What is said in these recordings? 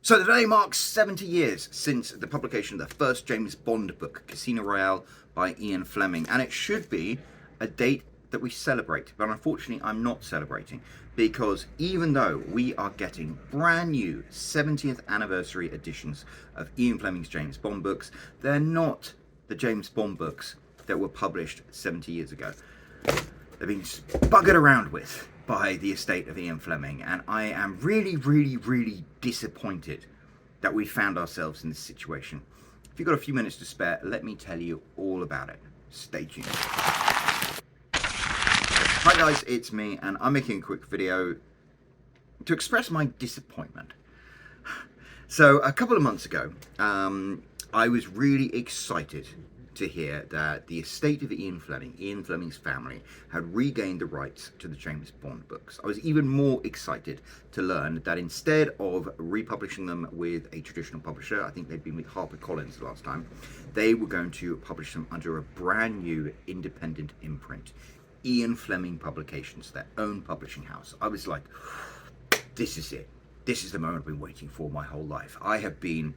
So today marks 70 years since the publication of the first James Bond book, Casino Royale by Ian Fleming, and it should be a date that we celebrate, but unfortunately I'm not celebrating, because even though we are getting brand new 70th anniversary editions of Ian Fleming's James Bond books, they're not the James Bond books that were published 70 years ago. They've been buggered around with by the estate of Ian Fleming, and I am really disappointed that we found ourselves in this situation. If you've got a few minutes to spare, let me tell you all about it. Stay tuned. Hi guys, it's me, and I'm making a quick video to express my disappointment. So a couple of months ago, I was really excited to hear that the estate of Ian Fleming's family, had regained the rights to the James Bond books. I was even more excited to learn that instead of republishing them with a traditional publisher, I think they'd been with HarperCollins last time, they were going to publish them under a brand new independent imprint, Ian Fleming Publications, their own publishing house. I was like, this is it. This is the moment I've been waiting for my whole life. I have been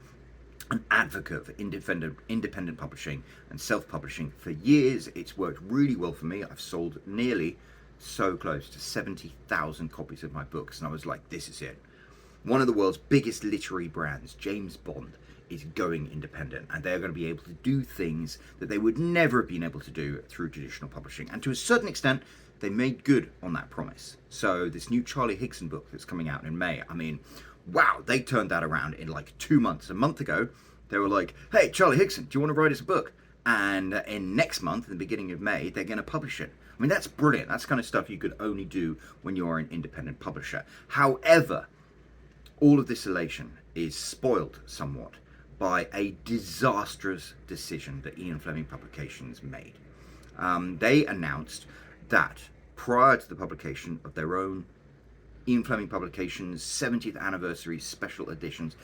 an advocate for independent publishing and self-publishing for years. It's worked really well for me. I've sold nearly so close to 70,000 copies of my books, and I was like, this is it. One of the world's biggest literary brands, James Bond, is going independent, and they're going to be able to do things that they would never have been able to do through traditional publishing. And to a certain extent, they made good on that promise. So this new Charlie Higson book that's coming out in May, I mean, wow, they turned that around in like 2 months. A month ago, they were like, hey, Charlie Higson, do you want to write us a book? And in next month, in the beginning of May, they're going to publish it. I mean, that's brilliant. That's kind of stuff you could only do when you're an independent publisher. However, all of this elation is spoiled somewhat by a disastrous decision that Ian Fleming Publications made. They announced that prior to the publication of their own Ian Fleming Publications 70th anniversary special editions,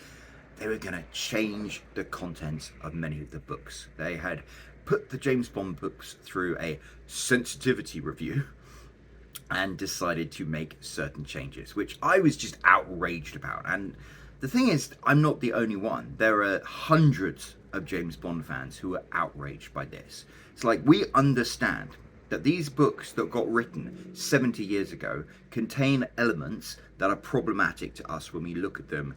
they were going to change the contents of many of the books. They had put the James Bond books through a sensitivity review and decided to make certain changes, which I was just outraged about. And the thing is, I'm not the only one. There are hundreds of James Bond fans who are outraged by this. It's like, we understand that these books that got written 70 years ago contain elements that are problematic to us when we look at them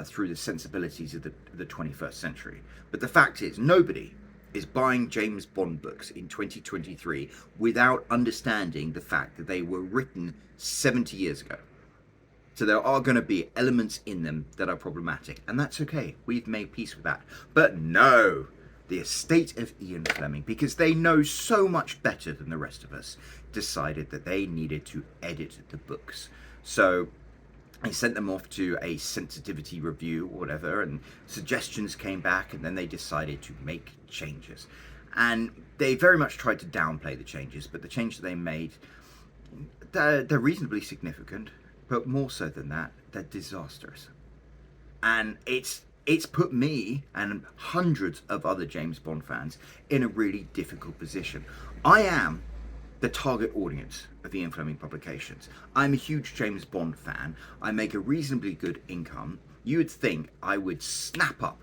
through the sensibilities of the 21st century. But the fact is, nobody is buying James Bond books in 2023 without understanding the fact that they were written 70 years ago. So there are going to be elements in them that are problematic, and that's okay. We've made peace with that. But no, the estate of Ian Fleming, because they know so much better than the rest of us, decided that they needed to edit the books. So I sent them off to a sensitivity review or whatever, and suggestions came back, and then they decided to make changes. And they very much tried to downplay the changes, but the changes they made, they're reasonably significant, but more so than that, they're disastrous. And it's put me and hundreds of other James Bond fans in a really difficult position. I am the target audience of Ian Fleming Publications. I'm a huge James Bond fan. I make a reasonably good income. You would think I would snap up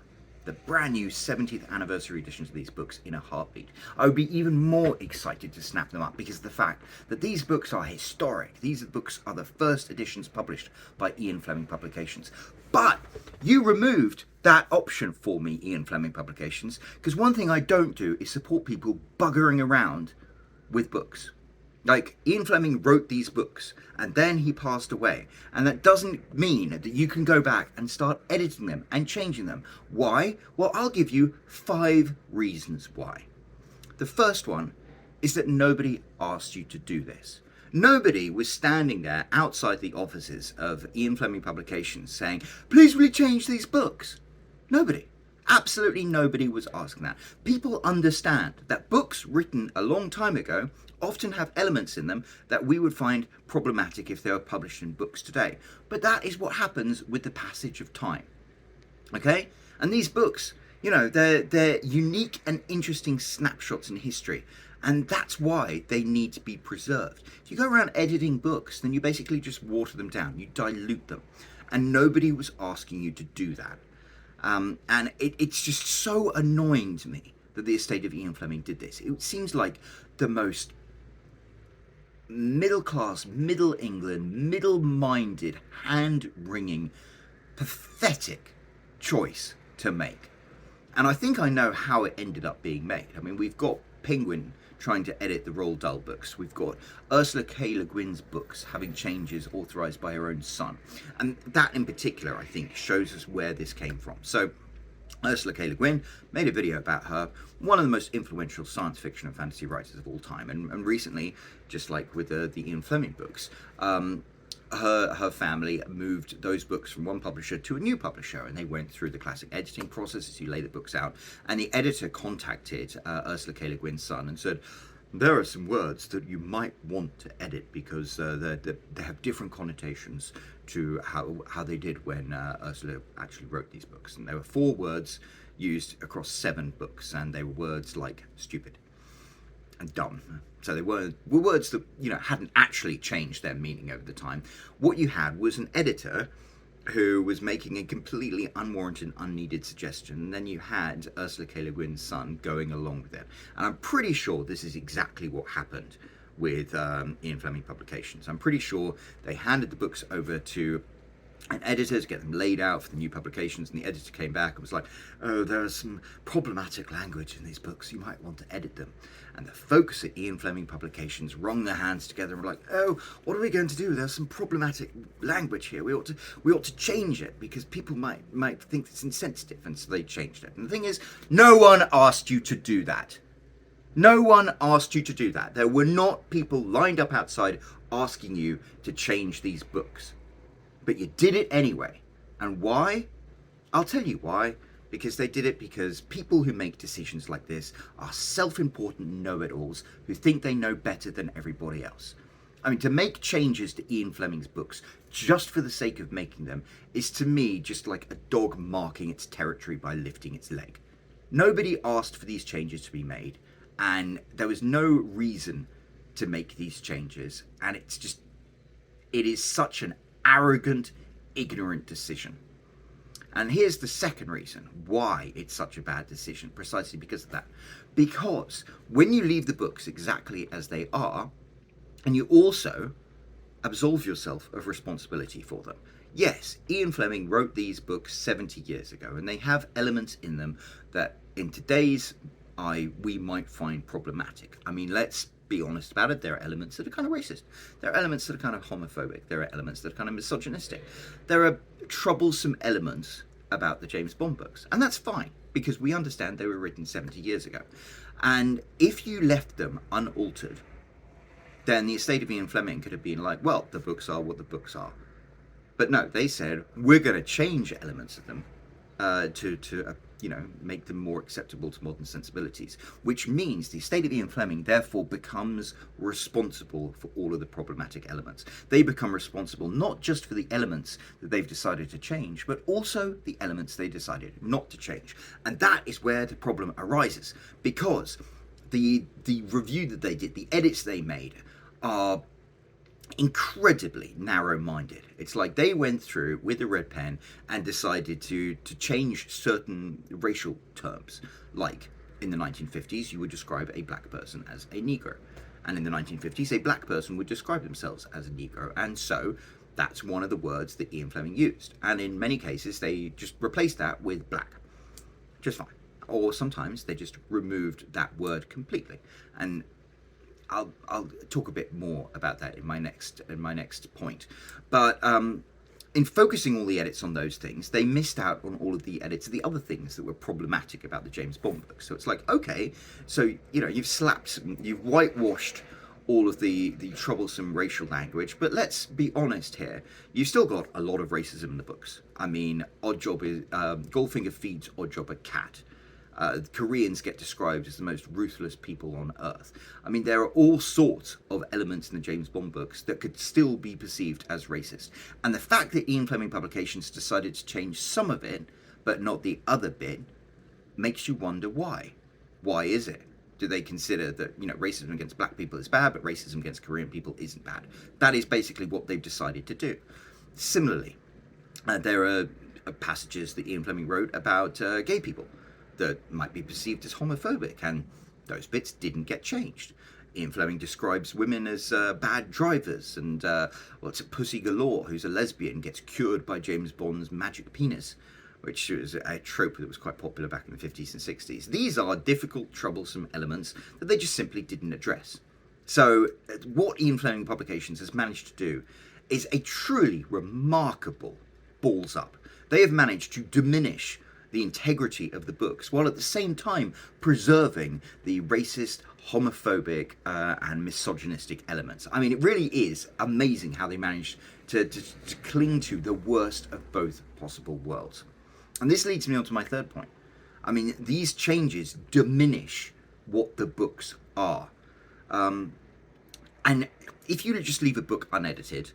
the brand new 70th anniversary editions of these books in a heartbeat. I would be even more excited to snap them up because of the fact that these books are historic. These books are the first editions published by Ian Fleming Publications. But you removed that option for me, Ian Fleming Publications, because one thing I don't do is support people buggering around with books. Like, Ian Fleming wrote these books and then he passed away, and that doesn't mean that you can go back and start editing them and changing them. Why? Well, I'll give you 5 reasons why. The first one is that nobody asked you to do this. Nobody was standing there outside the offices of Ian Fleming Publications saying, please will you change these books? Nobody. Absolutely nobody was asking that. People understand that books written a long time ago often have elements in them that we would find problematic if they were published in books today. But that is what happens with the passage of time. Okay? And these books, you know, they're unique and interesting snapshots in history. And that's why they need to be preserved. If you go around editing books, then you basically just water them down. You dilute them. and nobody was asking you to do that. And it's just so annoying to me that the estate of Ian Fleming did this. It seems like the most middle class, middle England, middle minded, hand wringing, pathetic choice to make. And I think I know how it ended up being made. I mean, we've got Penguin trying to edit the Roald Dahl books. We've got Ursula K. Le Guin's books having changes authorised by her own son. And that in particular, I think, shows us where this came from. So Ursula K. Le Guin made a video about her, one of the most influential science fiction and fantasy writers of all time. And recently, just like with the Ian Fleming books, her family moved those books from one publisher to a new publisher, and they went through the classic editing process as you lay the books out. And the editor contacted Ursula K. Le Guin's son and said, there are some words that you might want to edit because they have different connotations to how they did when Ursula actually wrote these books. And there were 4 words used across 7 books, and they were words like stupid and dumb. So they were words that, you know, hadn't actually changed their meaning over the time. What you had was an editor who was making a completely unwarranted, unneeded suggestion, and then you had Ursula K. Le Guin's son going along with it. And I'm pretty sure this is exactly what happened with Ian Fleming Publications. I'm pretty sure they handed the books over to an editor to get them laid out for the new publications, and the editor came back and was like, oh, there's some problematic language in these books, you might want to edit them. And the folks at Ian Fleming Publications wrung their hands together and were like, oh, what are we going to do? There's some problematic language here. We ought to change it because people might think it's insensitive. And so they changed it. And the thing is, no one asked you to do that. No one asked you to do that. There were not people lined up outside asking you to change these books. But you did it anyway. And why? I'll tell you why. Because they did it because people who make decisions like this are self-important know-it-alls who think they know better than everybody else. I mean, to make changes to Ian Fleming's books just for the sake of making them is, to me, just like a dog marking its territory by lifting its leg. Nobody asked for these changes to be made, and there was no reason to make these changes, and it is such an arrogant, ignorant decision. And here's the second reason why it's such a bad decision, precisely because of that. Because when you leave the books exactly as they are, and you also absolve yourself of responsibility for them. Yes, Ian Fleming wrote these books 70 years ago, and they have elements in them that in today's eye we might find problematic. I mean, let's be honest about it. There are elements that are kind of racist. There are elements that are kind of homophobic. There are elements that are kind of misogynistic. There are troublesome elements about the James Bond books. And that's fine, because we understand they were written 70 years ago. And if you left them unaltered, then the estate of Ian Fleming could have been like, well, the books are what the books are. But no, they said, we're going to change elements of them to make them more acceptable to modern sensibilities, which means the estate of Ian Fleming therefore becomes responsible for all of the problematic elements. They become responsible not just for the elements that they've decided to change, but also the elements they decided not to change. And that is where the problem arises, because the review that they did, the edits they made, are incredibly narrow-minded. It's like they went through with a red pen and decided to change certain racial terms. Like in the 1950s, you would describe a black person as a Negro. And in the 1950s, a black person would describe themselves as a Negro. And so that's one of the words that Ian Fleming used. And in many cases, they just replaced that with black. Just fine. Or sometimes they just removed that word completely. And I'll talk a bit more about that in my next point. But in focusing all the edits on those things, they missed out on all of the edits of the other things that were problematic about the James Bond books. So it's like, okay, so you've whitewashed all of the troublesome racial language, but let's be honest here, you've still got a lot of racism in the books. I mean, Goldfinger feeds Oddjob a cat. Koreans get described as the most ruthless people on earth. I mean, there are all sorts of elements in the James Bond books that could still be perceived as racist. And the fact that Ian Fleming Publications decided to change some of it, but not the other bit, makes you wonder why. Why is it? Do they consider that, racism against black people is bad, but racism against Korean people isn't bad? That is basically what they've decided to do. Similarly, There are passages that Ian Fleming wrote about gay people that might be perceived as homophobic, and those bits didn't get changed. Ian Fleming describes women as bad drivers, and what's it, Pussy Galore, who's a lesbian, gets cured by James Bond's magic penis, which was a trope that was quite popular back in the 50s and 60s. These are difficult, troublesome elements that they just simply didn't address. So, what Ian Fleming Publications has managed to do is a truly remarkable balls up. They have managed to diminish the integrity of the books while at the same time preserving the racist, homophobic, and misogynistic elements. I mean, it really is amazing how they managed to cling to the worst of both possible worlds. And this leads me on to my third point. I mean, these changes diminish what the books are. And if you just leave a book unedited,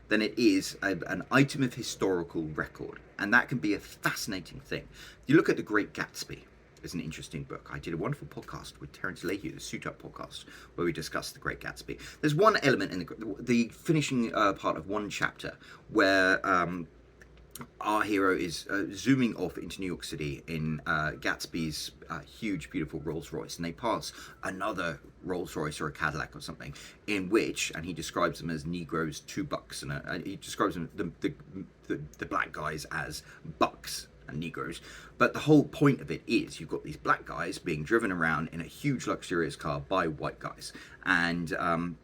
then it is an item of historical record. And that can be a fascinating thing. You look at The Great Gatsby. It's an interesting book. I did a wonderful podcast with Terence Leahy, the Suit Up podcast, where we discussed The Great Gatsby. There's one element in the finishing part of one chapter where our hero is zooming off into New York City in Gatsby's huge, beautiful Rolls Royce, and they pass another Rolls Royce or a Cadillac or something, in which, and he describes them as Negroes, $2, and he describes them, the black guys as bucks and Negroes. But the whole point of it is you've got these black guys being driven around in a huge, luxurious car by white guys, and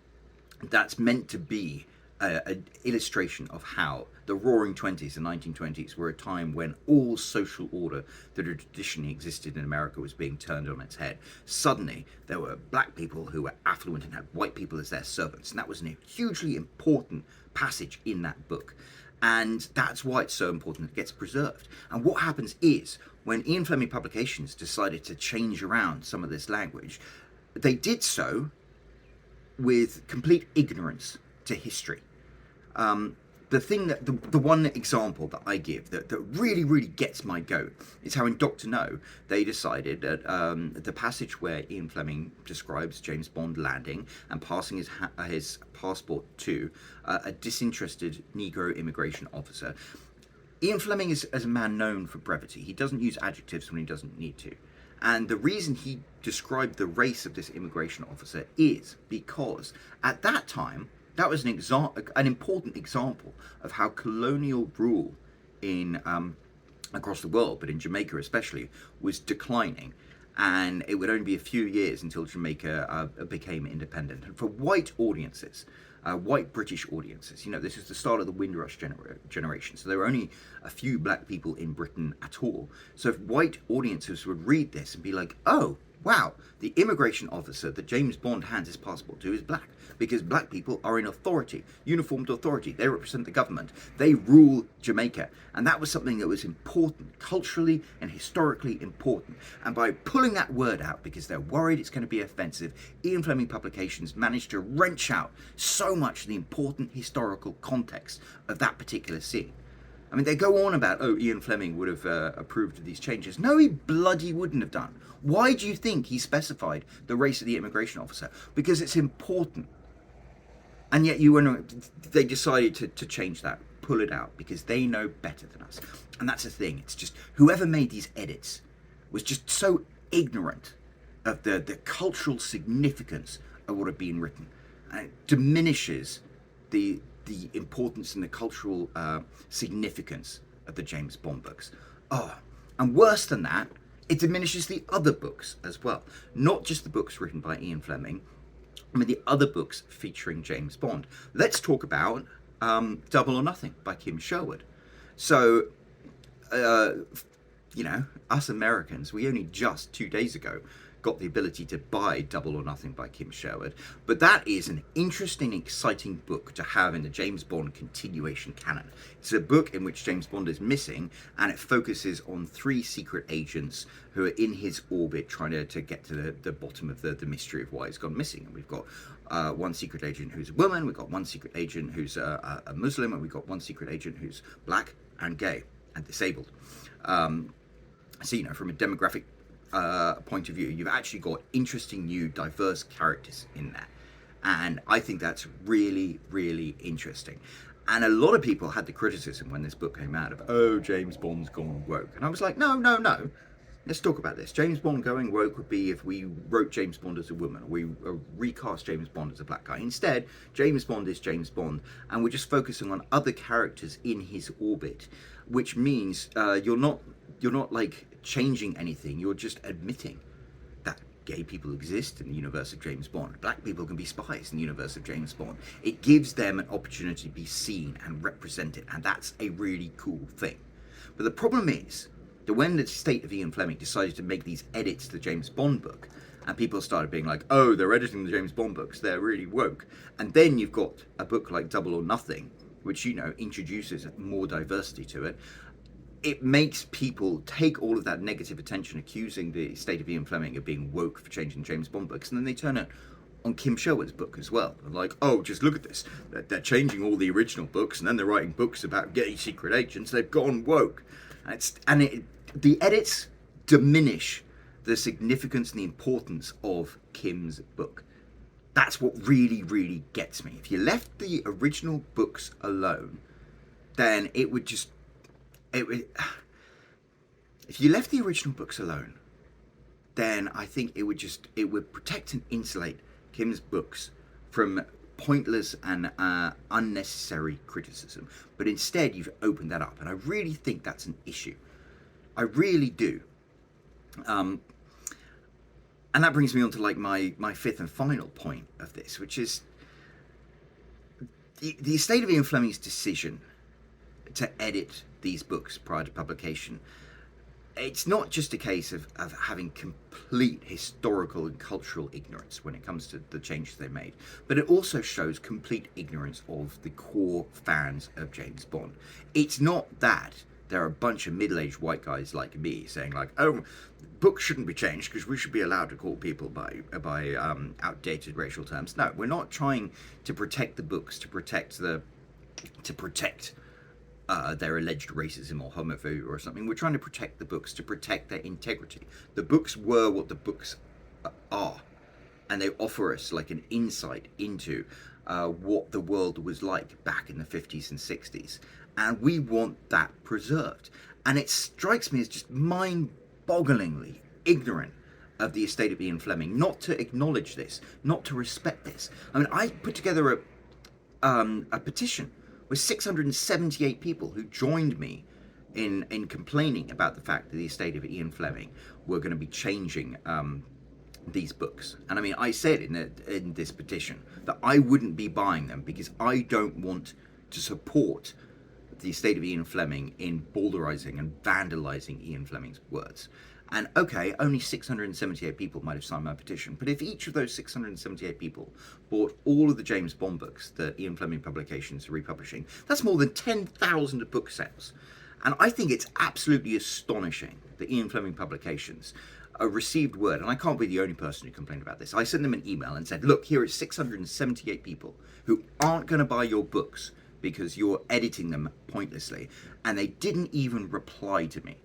that's meant to be an illustration of how the Roaring Twenties, the 1920s, were a time when all social order that had traditionally existed in America was being turned on its head. Suddenly, there were black people who were affluent and had white people as their servants, and that was a hugely important passage in that book. And that's why it's so important that it gets preserved. And what happens is, when Ian Fleming Publications decided to change around some of this language, they did so with complete ignorance to history. The thing that the one example that I give that really, really gets my goat is how in Dr. No they decided that the passage where Ian Fleming describes James Bond landing and passing his passport to a disinterested Negro immigration officer. Ian Fleming is a man known for brevity. He doesn't use adjectives when he doesn't need to. And the reason he described the race of this immigration officer is because at that time, that was an important example of how colonial rule in across the world, but in Jamaica especially, was declining. And it would only be a few years until Jamaica became independent. And for white audiences, white British audiences, you know, this is the start of the Windrush generation. So there were only a few black people in Britain at all. So if white audiences would read this and be like, oh, wow, the immigration officer that James Bond hands his passport to is black, because black people are in authority, uniformed authority. They represent the government. They rule Jamaica. And that was something that was important, culturally and historically important. And by pulling that word out, because they're worried it's going to be offensive, Ian Fleming Publications managed to wrench out so much of the important historical context of that particular scene. I mean, they go on about, oh, Ian Fleming would have approved of these changes. No, he bloody wouldn't have done. Why do you think he specified the race of the immigration officer? Because it's important. And yet they decided to change that, pull it out, because they know better than us. And that's the thing. It's just whoever made these edits was just so ignorant of the cultural significance of what had been written. And it diminishes the importance and the cultural significance of the James Bond books. Oh, and worse than that, it diminishes the other books as well. Not just the books written by Ian Fleming, I mean the other books featuring James Bond. Let's talk about Double or Nothing by Kim Sherwood. So, you know, us Americans, we only just 2 days ago got the ability to buy Double or Nothing by Kim Sherwood. But that is an interesting, exciting book to have in the James Bond continuation canon. It's a book in which James Bond is missing, and it focuses on 3 secret agents who are in his orbit trying to get to the bottom of the mystery of why he's gone missing. And we've got one secret agent who's a woman, we've got one secret agent who's a Muslim, and we've got one secret agent who's black and gay and disabled. So, you know, from a demographic point of view, you've actually got interesting, new, diverse characters in there. And I think that's really, really interesting. And a lot of people had the criticism when this book came out of, oh, James Bond's gone woke. And I was like, no, no, no. Let's talk about this. James Bond going woke would be if we wrote James Bond as a woman, or we recast James Bond as a black guy. Instead, James Bond is James Bond, and we're just focusing on other characters in his orbit, which means you're not like changing anything. You're just admitting that gay people exist in the universe of James Bond. Black people can be spies in the universe of James Bond. It gives them an opportunity to be seen and represented, and that's a really cool thing. But the problem is that when the estate of Ian Fleming decided to make these edits to the James Bond book, and people started being like, oh, they're editing the James Bond books, they're really woke. And then you've got a book like Double or Nothing, which, you know, introduces more diversity to it. It makes people take all of that negative attention, accusing the estate of Ian Fleming of being woke for changing James Bond books, and then they turn it on Kim Sherwood's book as well. They're like, oh, just look at this. They're changing all the original books, and then they're writing books about gay secret agents. They've gone woke. The edits diminish the significance and the importance of Kim's book. That's what really, really gets me. If you left the original books alone, then it would just... If you left the original books alone, then I think it would protect and insulate Kim's books from pointless and unnecessary criticism. But instead, you've opened that up, and I really think that's an issue. I really do. And that brings me on to like my fifth and final point of this, which is the estate of Ian Fleming's decision to edit these books prior to publication. It's not just a case of having complete historical and cultural ignorance when it comes to the changes they made, but it also shows complete ignorance of the core fans of James Bond. It's not that there are a bunch of middle-aged white guys like me saying like, oh, books shouldn't be changed because we should be allowed to call people by outdated racial terms. No, we're not trying to protect the books to protect their alleged racism or homophobia or something. We're trying to protect the books to protect their integrity. The books were what the books are, and they offer us like an insight into what the world was like back in the 50s and 60s, and we want that preserved. And it strikes me as just mind-bogglingly ignorant of the estate of Ian Fleming not to acknowledge this, not to respect this. I mean, I put together a petition with 678 people who joined me in complaining about the fact that the estate of Ian Fleming were going to be changing these books. And I mean, I said in this petition that I wouldn't be buying them because I don't want to support the estate of Ian Fleming in bawdlerizing and vandalizing Ian Fleming's words. And okay, only 678 people might have signed my petition, but if each of those 678 people bought all of the James Bond books that Ian Fleming Publications are republishing, that's more than 10,000 book sales. And I think it's absolutely astonishing that Ian Fleming Publications received word, and I can't be the only person who complained about this. I sent them an email and said, look, here are 678 people who aren't going to buy your books because you're editing them pointlessly. And they didn't even reply to me.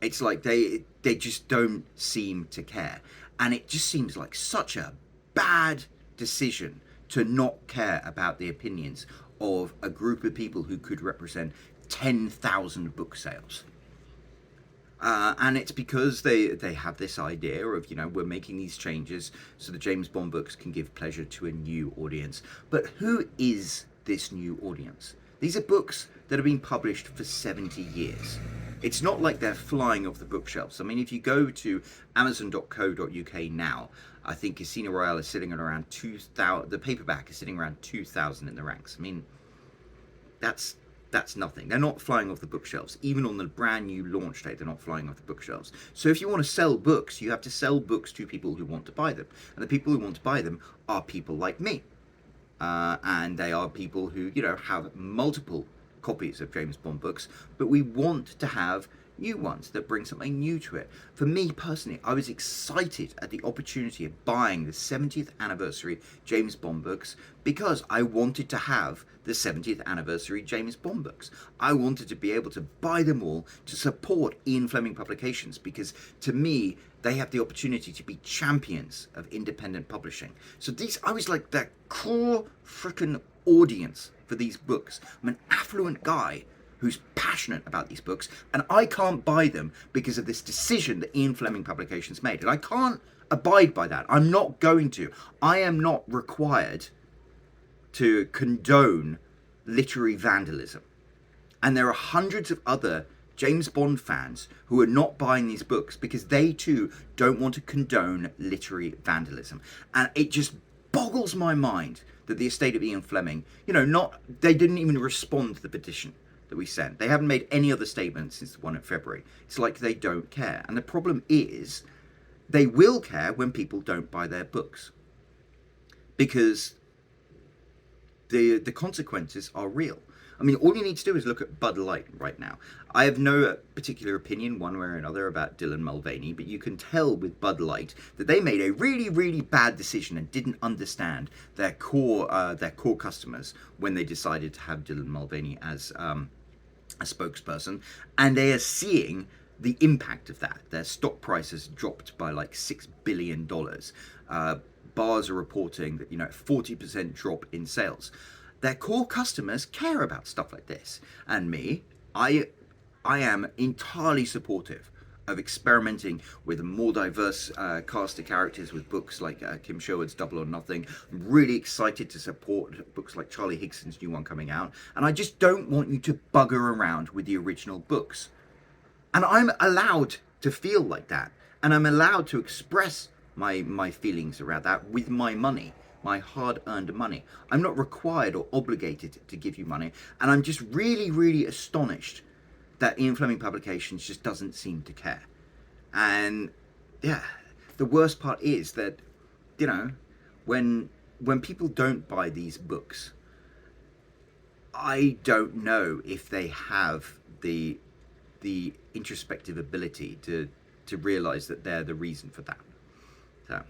It's like they just don't seem to care. And it just seems like such a bad decision to not care about the opinions of a group of people who could represent 10,000 book sales. And it's because they have this idea of, you know, we're making these changes so the James Bond books can give pleasure to a new audience. But who is this new audience? These are books that have been published for 70 years. It's not like they're flying off the bookshelves. I mean, if you go to amazon.co.uk now, I think Casino Royale is sitting at around 2,000. The paperback is sitting around 2,000 in the ranks. I mean, that's nothing. They're not flying off the bookshelves. Even on the brand new launch date, they're not flying off the bookshelves. So if you want to sell books, you have to sell books to people who want to buy them. And the people who want to buy them are people like me. And they are people who, you know, have multiple copies of James Bond books, but we want to have new ones that bring something new to it. For me personally, I was excited at the opportunity of buying the 70th anniversary James Bond books because I wanted to have the 70th anniversary James Bond books. I wanted to be able to buy them all to support Ian Fleming Publications because to me, they have the opportunity to be champions of independent publishing. So I was like that core freaking audience for these books. I'm an affluent guy who's passionate about these books, and I can't buy them because of this decision that Ian Fleming Publications made. And I can't abide by that. I'm not going to. I am not required to condone literary vandalism. And there are hundreds of other James Bond fans who are not buying these books because they too don't want to condone literary vandalism. And it just boggles my mind that the estate of Ian Fleming, they didn't even respond to the petition that we sent. They haven't made any other statements since the one in February. It's like they don't care. And the problem is they will care when people don't buy their books, because the consequences are real. I mean, all you need to do is look at Bud Light right now. I have no particular opinion one way or another about Dylan Mulvaney, but you can tell with Bud Light that they made a really, really bad decision and didn't understand their core customers when they decided to have Dylan Mulvaney as a spokesperson, and they are seeing the impact of that. Their stock price has dropped by like $6 billion. Bars are reporting that 40% drop in sales. Their core customers care about stuff like this. And me, I am entirely supportive of experimenting with a more diverse cast of characters with books like Kim Sherwood's Double or Nothing. I'm really excited to support books like Charlie Higson's new one coming out. And I just don't want you to bugger around with the original books. And I'm allowed to feel like that. And I'm allowed to express my feelings around that with my money, my hard-earned money. I'm not required or obligated to give you money. And I'm just really, really astonished that Ian Fleming Publications just doesn't seem to care. And yeah, the worst part is that, when people don't buy these books, I don't know if they have the introspective ability to realize that they're the reason for that. So,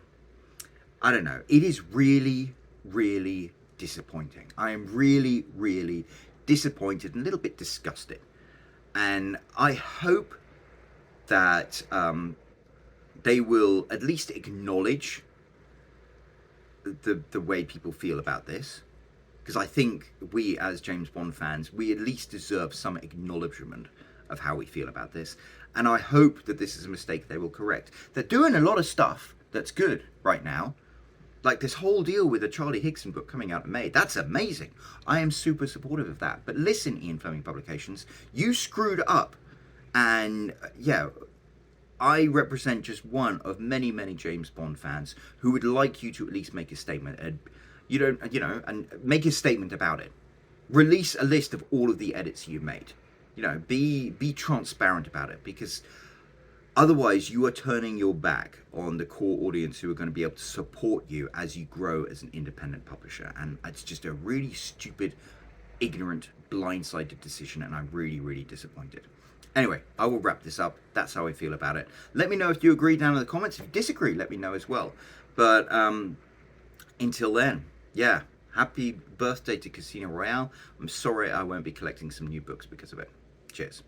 I don't know. It is really, really disappointing. I am really, really disappointed and a little bit disgusted. And I hope that they will at least acknowledge the way people feel about this. Because I think we, as James Bond fans, we at least deserve some acknowledgement of how we feel about this. And I hope that this is a mistake they will correct. They're doing a lot of stuff that's good right now. Like this whole deal with the Charlie Higson book coming out in May. That's amazing. I am super supportive of that. But listen, Ian Fleming Publications, you screwed up. And yeah, I represent just one of many, many James Bond fans who would like you to at least make a statement. And and make a statement about it. Release a list of all of the edits you made. Be transparent about it, because otherwise you are turning your back on the core audience who are going to be able to support you as you grow as an independent publisher. And it's just a really stupid, ignorant, blindsided decision, and I'm really, really disappointed. Anyway, I will wrap this up. That's how I feel about it. Let me know if you agree down in the comments. If you disagree, let me know as well. But until then, yeah, happy birthday to Casino Royale. I'm sorry I won't be collecting some new books because of it. Cheers.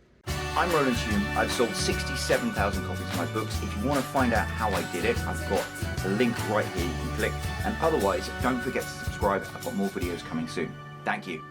I'm Roland Hume. I've sold 67,000 copies of my books. If you want to find out how I did it, I've got a link right here you can click. And otherwise, don't forget to subscribe. I've got more videos coming soon. Thank you.